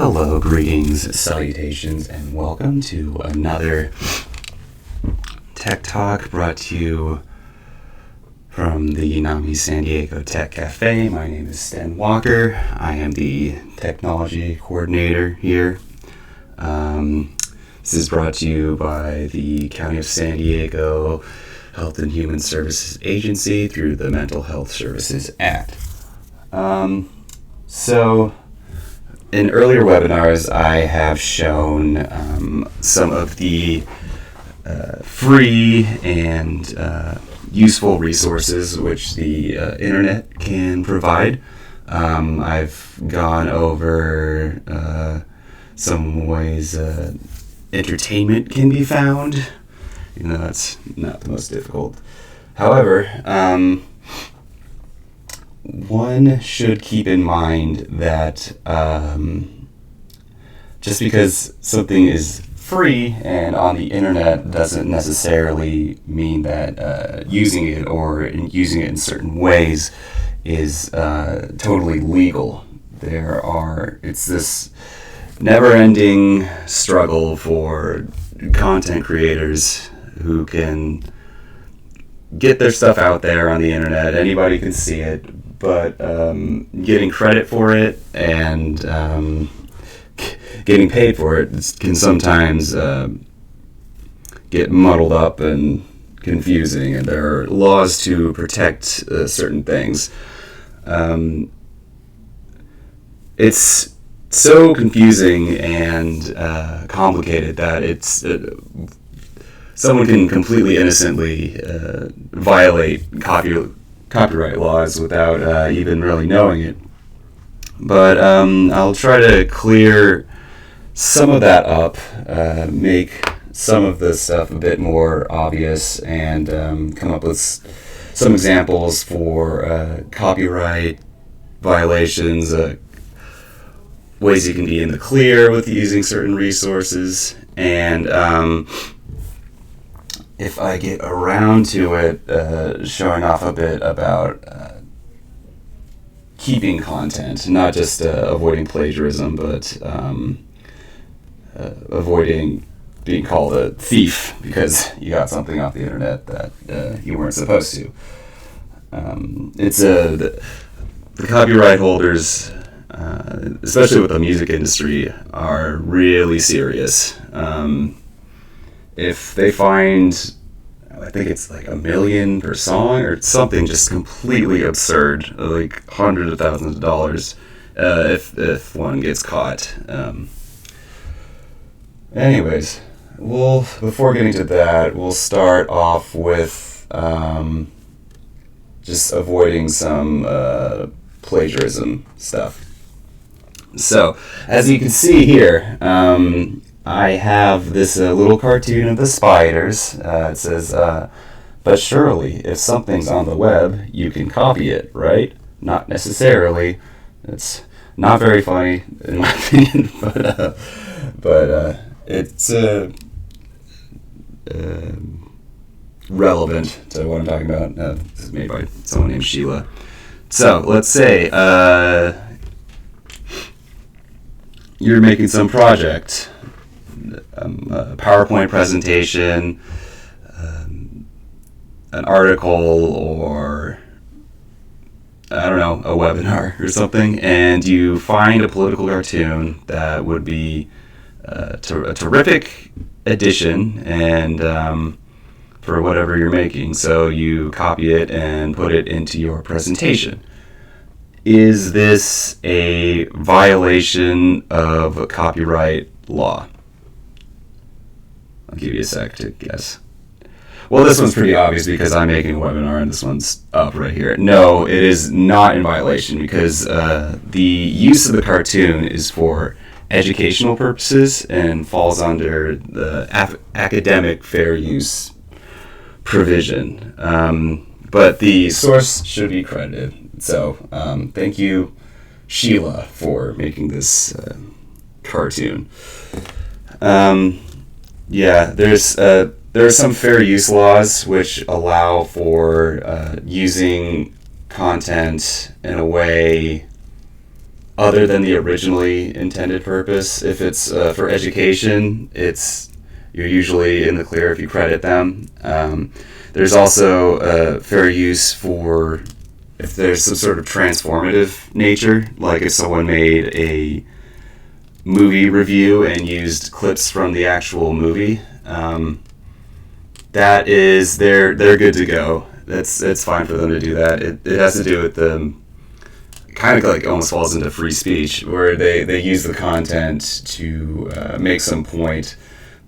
Hello, greetings, salutations, and welcome to another Tech Talk brought to you from the NAMI San Diego Tech Cafe. My name is Stan Walker. I am the technology coordinator here. This is brought to you by the County of San Diego Health and Human Services Agency through the Mental Health Services Act. In earlier webinars, I have shown some of the free and useful resources which the internet can provide. I've gone over some ways entertainment can be found, even though that's not the most difficult. However, one should keep in mind that just because something is free and on the internet doesn't necessarily mean that using it or using it in certain ways is totally legal. It's this never-ending struggle for content creators who can get their stuff out there on the internet. Anybody can see it, but getting credit for it and getting paid for it can sometimes get muddled up and confusing, and there are laws to protect certain things. It's so confusing and complicated that someone can completely innocently violate copyright laws without even really knowing it. But I'll try to clear some of that up, make some of the stuff a bit more obvious, and come up with some examples for copyright violations, ways you can be in the clear with using certain resources, and if I get around to it, showing off a bit about keeping content, not just avoiding plagiarism, but avoiding being called a thief because you got something off the internet that you weren't supposed to. The copyright holders, especially with the music industry, are really serious. If they find, I think it's like $1 million per song or something just completely absurd, like hundreds of thousands of dollars, if one gets caught. Anyways, before getting to that, we'll start off with just avoiding some plagiarism stuff. So, as you can see here, I have this little cartoon of the spiders. It says, but surely, if something's on the web, you can copy it, right? Not necessarily. It's not very funny, in my opinion, but it's relevant to what I'm talking about. This is made by someone named Sheila. So, let's say you're making some project, a PowerPoint presentation, an article, or I don't know, a webinar or something, and you find a political cartoon that would be a terrific addition and for whatever you're making, so you copy it and put it into your presentation. Is this a violation of copyright law? I'll give you a sec to guess. Well, this one's pretty obvious because I'm making a webinar and this one's up right here. No, it is not in violation because the use of the cartoon is for educational purposes and falls under the academic fair use provision. But the source should be credited. So thank you, Sheila, for making this cartoon. There are some fair use laws which allow for using content in a way other than the originally intended purpose. If it's for education, you're usually in the clear if you credit them. There's also fair use for if there's some sort of transformative nature, like if someone made a movie review and used clips from the actual movie. That is, they're good to go. It's fine for them to do that. It has to do with the kind of like almost falls into free speech, where they use the content to make some point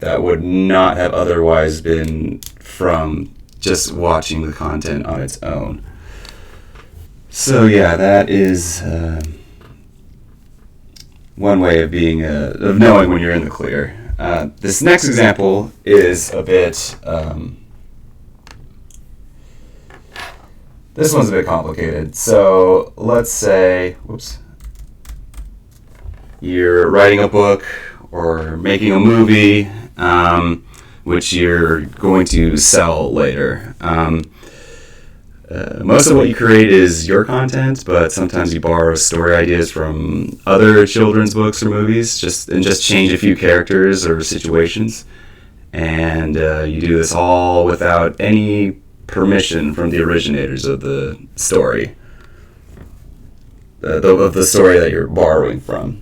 that would not have otherwise been from just watching the content on its own. So yeah, that is one way of being of knowing when you're in the clear. This next example is a bit. This one's a bit complicated. So let's say, you're writing a book or making a movie, which you're going to sell later. Most of what you create is your content, but sometimes you borrow story ideas from other children's books or movies, just change a few characters or situations, and you do this all without any permission from the originators of the story, of the story that you're borrowing from.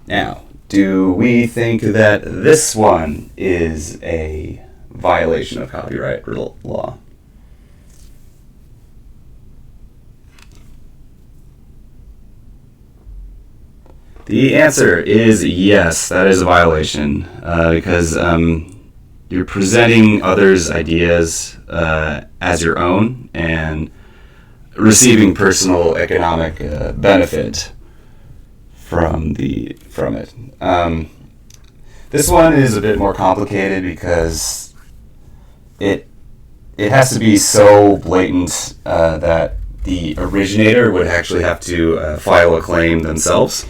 Now, do we think that this one is a violation of copyright law? The answer is yes, that is a violation, because you're presenting others' ideas as your own and receiving personal economic benefit from it. This one is a bit more complicated because it has to be so blatant that the originator would actually have to file a claim themselves.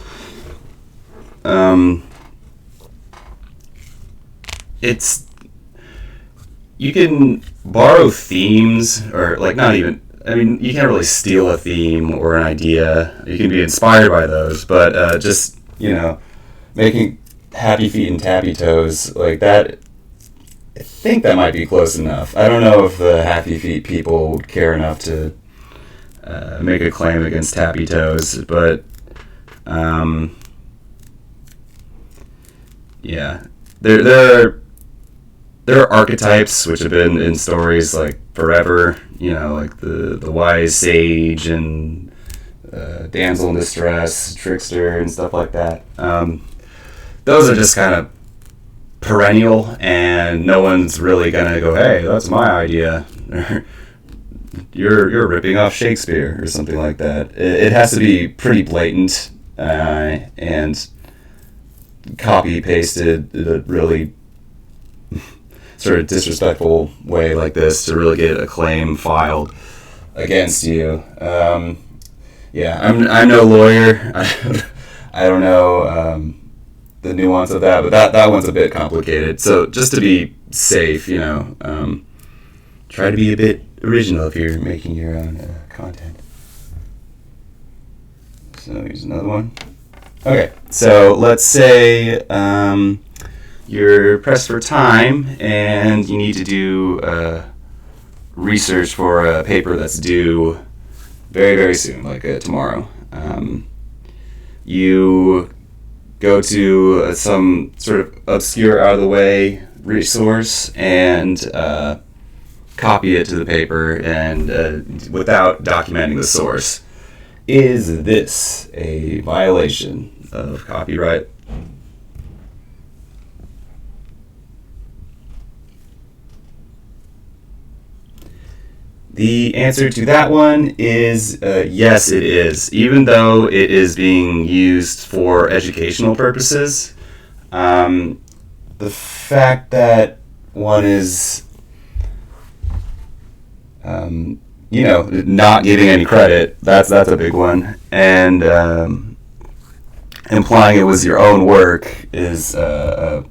You can borrow themes, or you can't really steal a theme or an idea. You can be inspired by those, but just, making Happy Feet and Tappy Toes, like that, I think that might be close enough. I don't know if the Happy Feet people would care enough to make a claim against Tappy Toes, but yeah, there are archetypes which have been in stories like forever, like the wise sage and damsel in distress, trickster, and stuff like that. Those are just kind of perennial, and no one's really gonna go, hey, that's my idea. You're ripping off Shakespeare or something like that. It has to be pretty blatant and copy pasted in a really sort of disrespectful way like this to really get a claim filed against you. Yeah, I'm no lawyer. I don't know the nuance of that, but that one's a bit complicated. So just to be safe, try to be a bit original if you're making your own content. So here's another one. Okay, so let's say you're pressed for time and you need to do research for a paper that's due very, very soon, like tomorrow. You go to some sort of obscure, out-of-the-way resource and copy it to the paper and without documenting the source. Is this a violation of copyright? The answer to that one is yes, it is. Even though it is being used for educational purposes, the fact that one is, not giving any credit, that's a big one. And implying it was your own work is a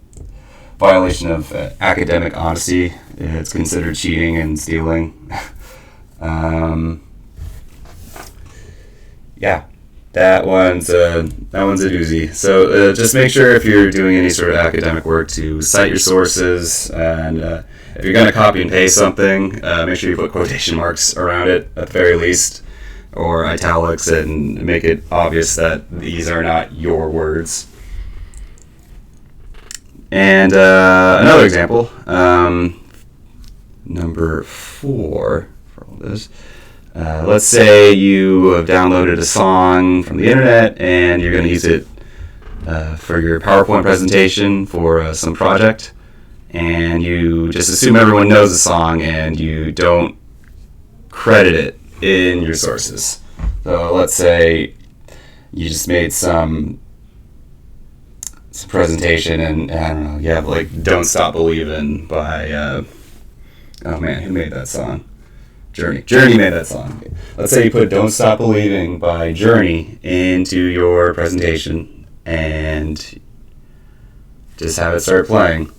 violation of academic honesty. It's considered cheating and stealing. Yeah. that one's a doozy. So just make sure if you're doing any sort of academic work to cite your sources, and if you're going to copy and paste something, make sure you put quotation marks around it at the very least, or italics, and make it obvious that these are not your words. And another example, number 4 for all this. Let's say you have downloaded a song from the internet and you're going to use it for your PowerPoint presentation for some project, and you just assume everyone knows the song and you don't credit it in your sources. So let's say you just made some presentation, and I don't know, you have like "Don't Stop Believin'" by oh man, who made that song? Journey made that song. Let's say you put "Don't Stop Believing" by Journey into your presentation and just have it start playing.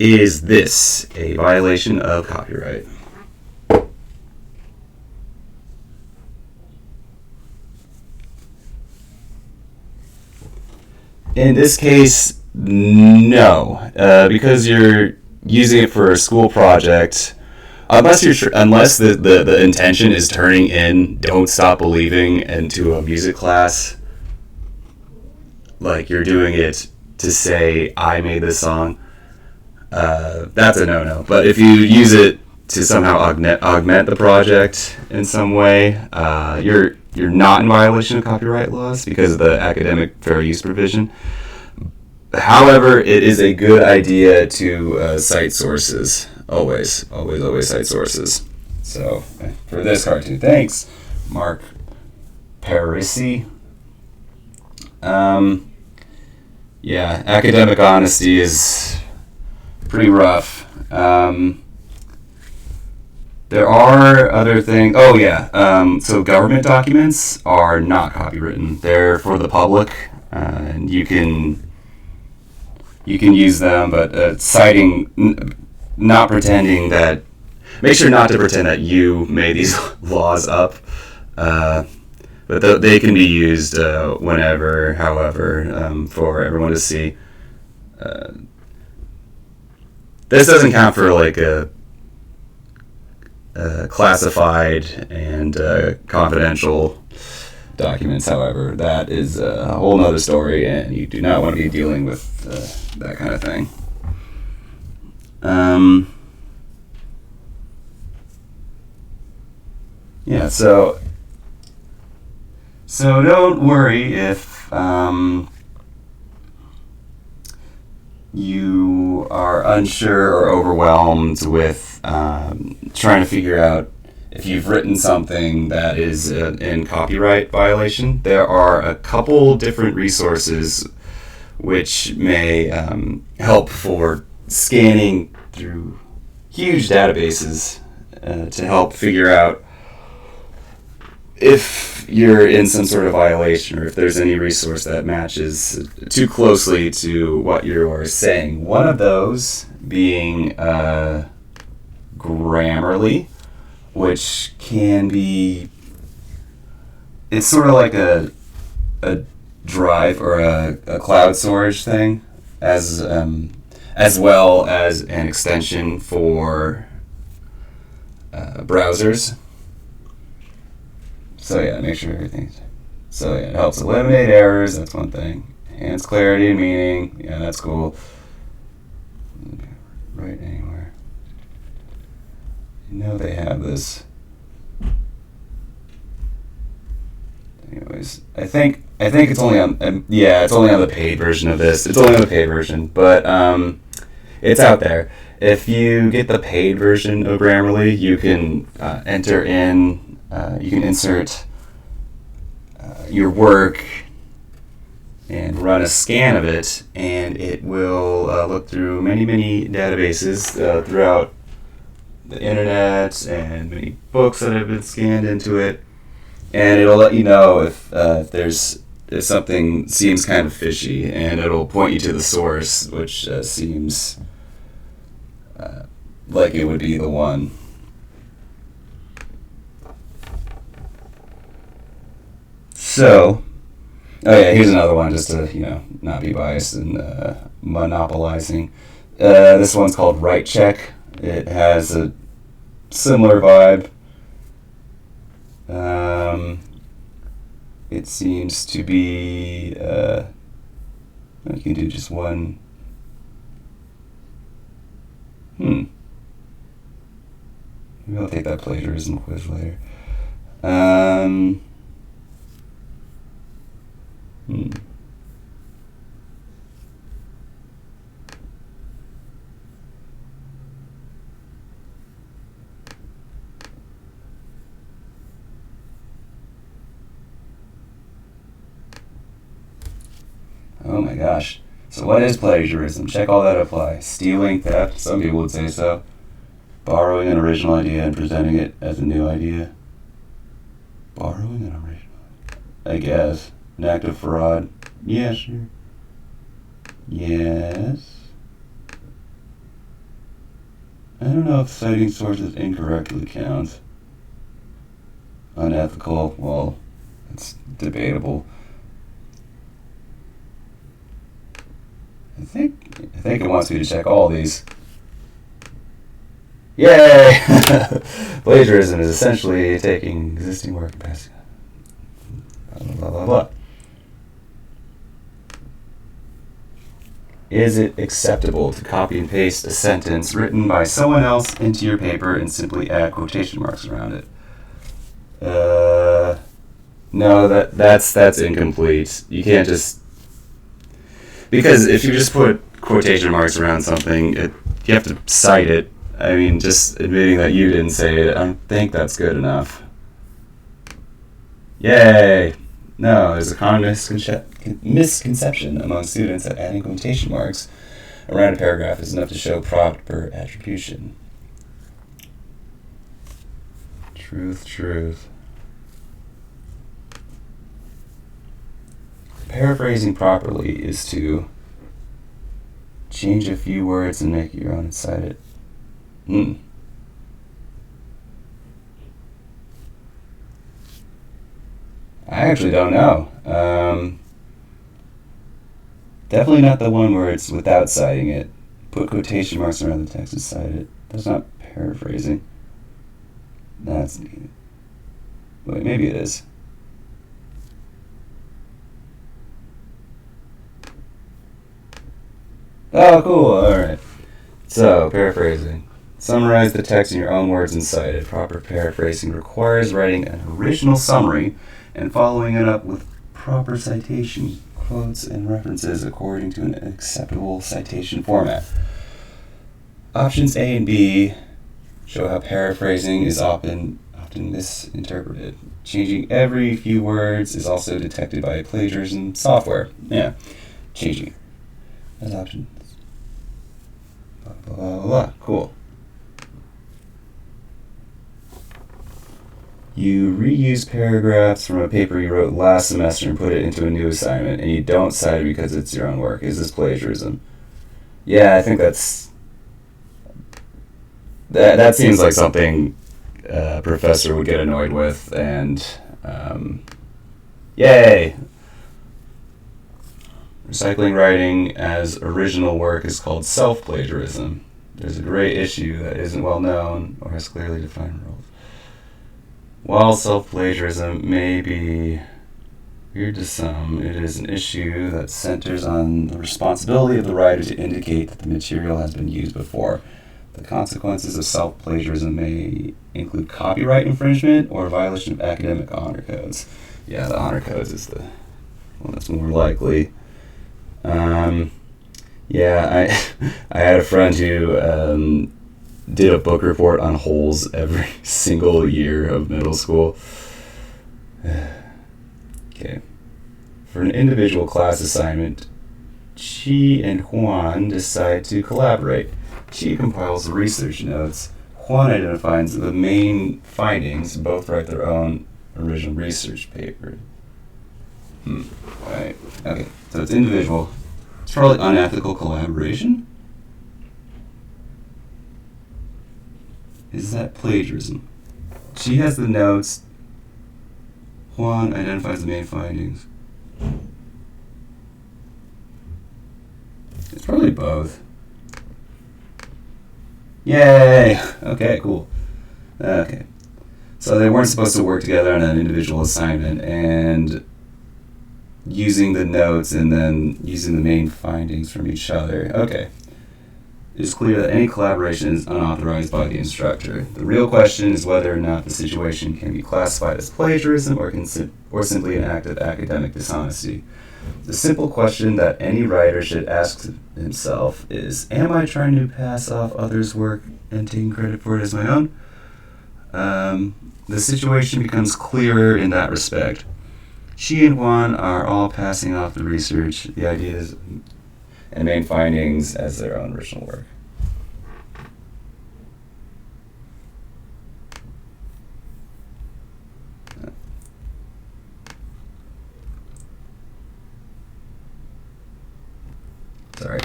Is this a violation of copyright? In this case, no, because you're using it for a school project. Unless the intention is turning in "Don't Stop Believing" into a music class, like you're doing it to say I made this song, that's a no-no. But if you use it to somehow augment the project in some way, you're not in violation of copyright laws because of the academic fair use provision. However, it is a good idea to cite sources. Always cite sources. So, for this cartoon, thanks, Mark Paraphrase. Yeah, academic honesty is pretty rough. There are other things. Oh yeah, so government documents are not copywritten. They're for the public, and you can use them, but citing, not pretending that. Make sure not to pretend that you made these laws up. But they can be used whenever, however, for everyone to see. This doesn't count for like a classified and confidential documents. However, that is a whole nother story, and you do not want to be dealing with that kind of thing. Yeah, so don't worry if you are unsure or overwhelmed with trying to figure out if you've written something that is in copyright violation. There are a couple different resources which may help for scanning through huge databases to help figure out if you're in some sort of violation, or if there's any resource that matches too closely to what you're saying. One of those being Grammarly, which can be, it's sort of like a drive or a cloud storage thing, as well as an extension for browsers. So yeah, make sure everything's. So yeah, it helps eliminate errors. That's one thing. Enhance clarity and meaning. Yeah, that's cool. Right anywhere. You know they have this. Anyways, I think it's only on. It's only on the paid version of this. It's only on the paid version, but it's out there. If you get the paid version of Grammarly, you can enter in. You can insert your work and run a scan of it, and it will look through many databases throughout the internet and many books that have been scanned into it, and it'll let you know if something seems kind of fishy, and it'll point you to the source, which seems like it would be the one. So, oh yeah, here's another one just to, not be biased and monopolizing. This one's called RightCheck. It has a similar vibe. It seems to be, you can do just one. Maybe I'll take that plagiarism quiz later. Oh my gosh. So what is plagiarism? Check all that apply. Stealing, theft, some people would say so. Borrowing an original idea and presenting it as a new idea. Borrowing an original, I guess. An act of fraud. Yeah, sure. Yes. I don't know if citing sources incorrectly counts. Unethical, well, it's debatable. I think it wants me to check all these. Yay! Plagiarism is essentially taking existing work and passing it. Blah, blah, blah, blah. Is it acceptable to copy and paste a sentence written by someone else into your paper and simply add quotation marks around it? No, that's incomplete. You can't just... Because if you just put quotation marks around something, you have to cite it. I mean, just admitting that you didn't say it, I don't think that's good enough. Yay! No, there's a common misconception among students that adding quotation marks around a paragraph is enough to show proper attribution. Truth. Paraphrasing properly is to change a few words and make it your own and cite it. I actually don't know. Definitely not the one where it's without citing it. Put quotation marks around the text and cite it. That's not paraphrasing. That's needed. Wait, maybe it is. Oh, cool. Alright. So, paraphrasing. Summarize the text in your own words and cite it. Proper paraphrasing requires writing an original summary and following it up with proper citation, quotes, and references according to an acceptable citation format. Options A and B show how paraphrasing is often misinterpreted. Changing every few words is also detected by plagiarism software. Yeah, changing. That's options. Blah, blah, blah, blah. Cool. You reuse paragraphs from a paper you wrote last semester and put it into a new assignment, and you don't cite it because it's your own work. Is this plagiarism? Yeah, I think that seems like something a professor would get annoyed with, and yay! Recycling writing as original work is called self-plagiarism. There's a gray issue that isn't well known or has clearly defined rules. While self-plagiarism may be weird to some, it is an issue that centers on the responsibility of the writer to indicate that the material has been used before. The consequences of self-plagiarism may include copyright infringement or violation of academic honor codes. Yeah, the honor codes is the one that's more likely. I had a friend who did a book report on holes every single year of middle school. Okay. For an individual class assignment, Chi and Juan decide to collaborate. Chi compiles the research notes. Juan identifies the main findings. Both write their own original research paper. Right. Okay. So it's individual. It's probably unethical collaboration. Is that plagiarism? She has the notes. Juan identifies the main findings. It's probably both. Yay! Okay, cool. Okay. So they weren't supposed to work together on an individual assignment, and using the notes and then using the main findings from each other. Okay. It's clear that any collaboration is unauthorized by the instructor. The real question is whether or not the situation can be classified as plagiarism or simply an act of academic dishonesty. The simple question that any writer should ask himself is, am I trying to pass off others' work and taking credit for it as my own? The situation becomes clearer in that respect. She and Juan are all passing off the research, the ideas, and main findings as their own original work. Sorry.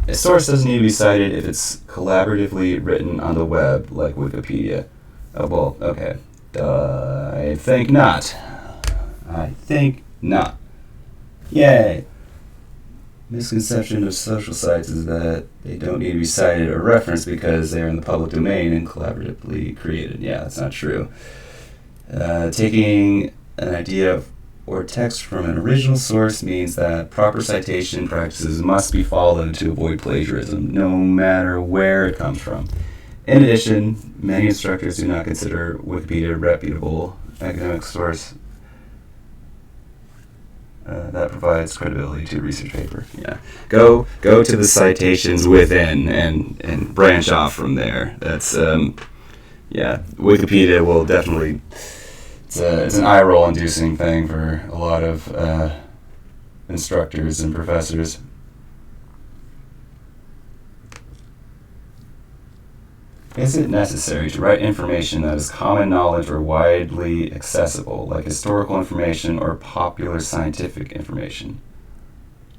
A source doesn't need to be cited if it's collaboratively written on the web, like Wikipedia. Oh, well, okay. I think not. Yay! Misconception of social sites is that they don't need to be cited or referenced because they're in the public domain and collaboratively created. Yeah, that's not true. Taking an idea or text from an original source means that proper citation practices must be followed to avoid plagiarism, no matter where it comes from. In addition, many instructors do not consider Wikipedia a reputable academic source that provides credibility to a research paper. Yeah, go to the citations within and branch off from there. That's Wikipedia will definitely. It's an eye roll inducing thing for a lot of instructors and professors. Is it necessary to write information that is common knowledge or widely accessible, like historical information or popular scientific information?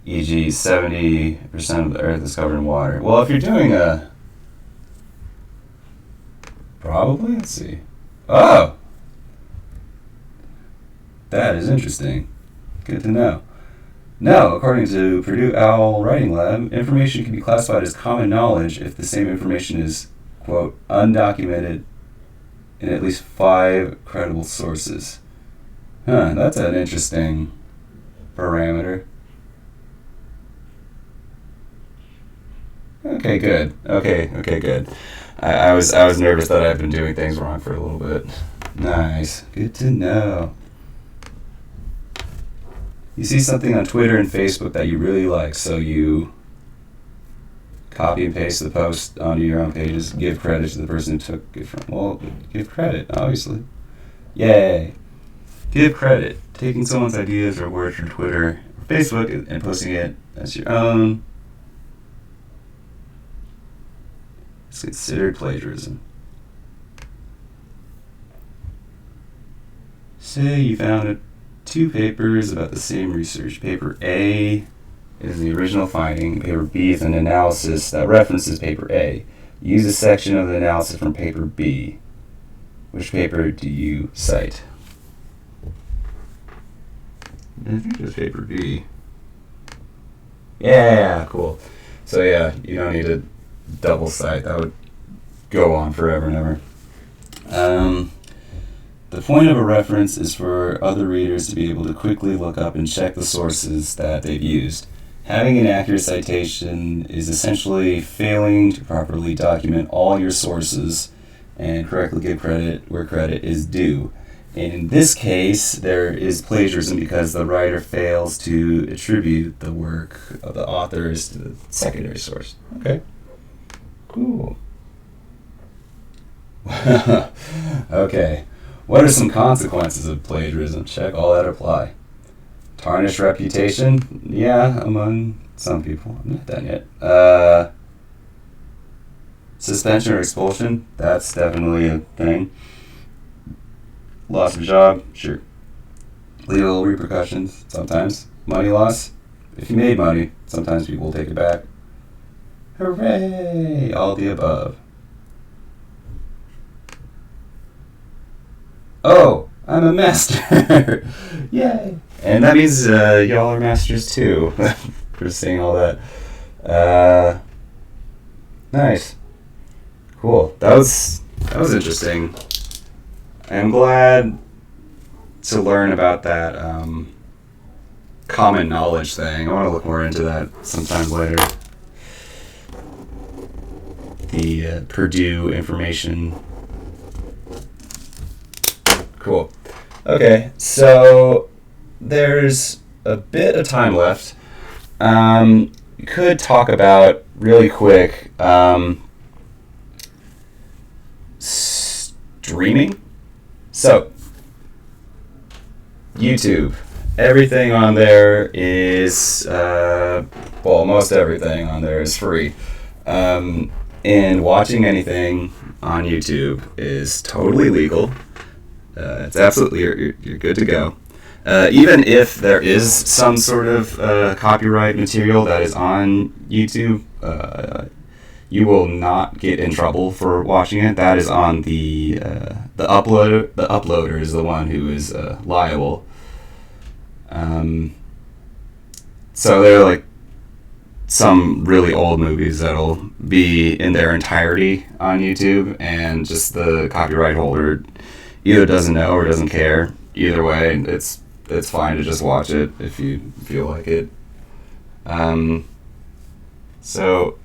E.g., 70% of the Earth is covered in water. Well, if you're doing probably, let's see. Oh! That is interesting. Good to know. No, according to Purdue Owl Writing Lab, information can be classified as common knowledge if the same information is, quote, undocumented in at least 5 credible sources. That's an interesting parameter. Okay, good. Okay, good. I was nervous that I've been doing things wrong for a little bit. Nice. Good to know. You see something on Twitter and Facebook that you really like, so you copy and paste the post onto your own pages, give credit to the person who took it from. Well, give credit, obviously. Yay. Give credit. Taking someone's ideas or words from Twitter or Facebook and posting it as your own is considered plagiarism. Say you found 2 papers about the same research. Paper A is the original finding. Paper B is an analysis that references paper A. Use a section of the analysis from paper B. Which paper do you cite? I think it's paper B. Yeah, cool. So yeah, you don't need to double cite. That would go on forever and ever. The point of a reference is for other readers to be able to quickly look up and check the sources that they've used. Having an accurate citation is essentially failing to properly document all your sources and correctly give credit where credit is due. In this case, there is plagiarism because the writer fails to attribute the work of the authors to the secondary source. Okay. Cool. Okay. What are some consequences of plagiarism? Check all that apply. Tarnished reputation? Yeah, among some people. I'm not done yet. Suspension or expulsion? That's definitely a thing. Loss of job? Sure. Legal repercussions? Sometimes. Money loss? If you made money, sometimes people will take it back. Hooray! All the above. Oh, I'm I'm a master. Yay. And that means y'all are masters too. For saying all that. Nice. Cool. That was interesting. I'm glad to learn about that common knowledge thing. I want to look more into that sometime later. The Purdue information. Cool. Okay, so there's a bit of time left. We could talk about really quick streaming. So YouTube, everything on there is most everything on there is free. And watching anything on YouTube is totally legal. It's absolutely, you're good to go. Even if there is some sort of copyright material that is on YouTube, you will not get in trouble for watching it. That is on the uploader. The uploader is the one who is liable. So there are like some really old movies that'll be in their entirety on YouTube, and just the copyright holder either doesn't know or doesn't care. Either way, it's fine to just watch it if you feel like it. So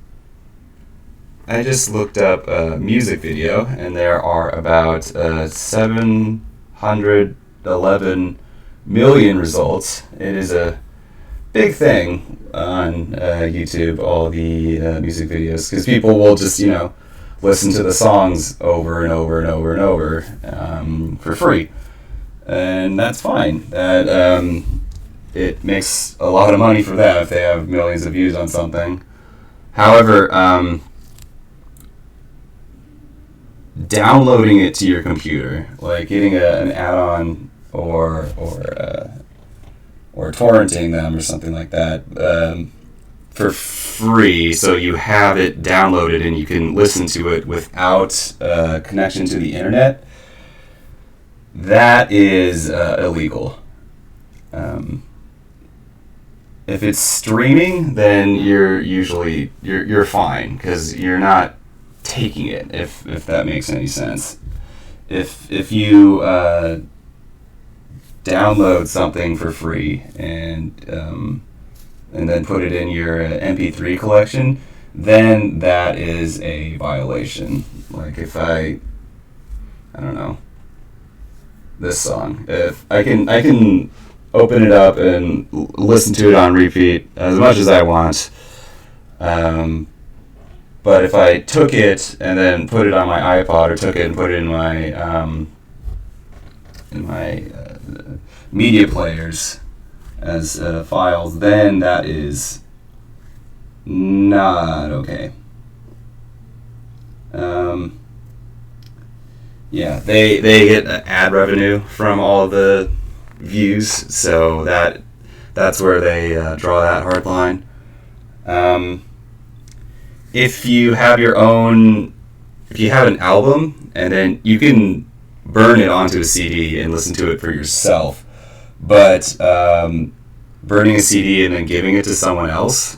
I just looked up a music video, and there are about 711 million results. It is a big thing on YouTube, all the music videos, because people will just, listen to the songs over and over and over and over for free. And that's fine. That it makes a lot of money for them if they have millions of views on something. However, downloading it to your computer, like getting an add-on or torrenting them or something like that for free, so you have it downloaded and you can listen to it without connection to the internet, that is illegal. If it's streaming, then you're fine, because you're not taking it, if that makes any sense. If you download something for free and then put it in your MP3 collection, then that is a violation. Like if I don't know, this song, if I can open it up and listen to it on repeat as much as I want, but if I took it and then put it on my iPod, or took it and put it in my media players as files, then that is not okay. Yeah, they get ad revenue from all the views, so that's where they draw that hard line. If you have an album, and then you can burn it onto a CD and listen to it for yourself, but burning a CD and then giving it to someone else,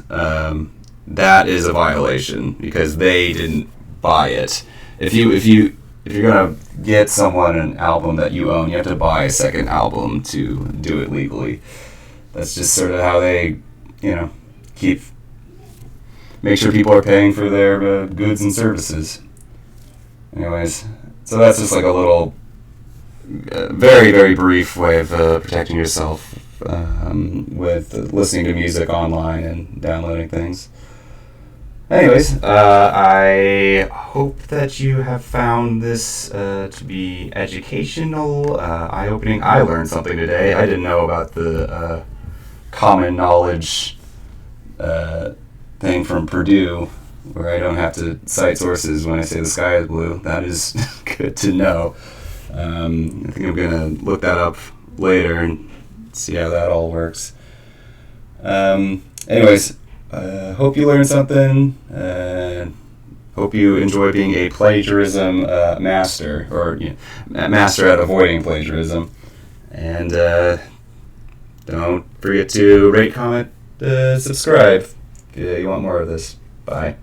that is a violation, because they didn't buy it. If you're gonna get someone an album that you own, you have to buy a second album to do it legally. That's just sort of how they, make sure people are paying for their goods and services. Anyways, so that's just like a little, very, very brief way of protecting yourself with listening to music online and downloading things. Anyways, I hope that you have found this to be educational, eye-opening. I learned something today. I didn't know about the common knowledge thing from Purdue, where I don't have to cite sources when I say the sky is blue. That is good to know. I think I'm going to look that up later and see how that all works. Anyways, hope you learned something. Hope you enjoy being a plagiarism master, or master at avoiding plagiarism. And don't forget to rate, comment, subscribe if you want more of this. Bye.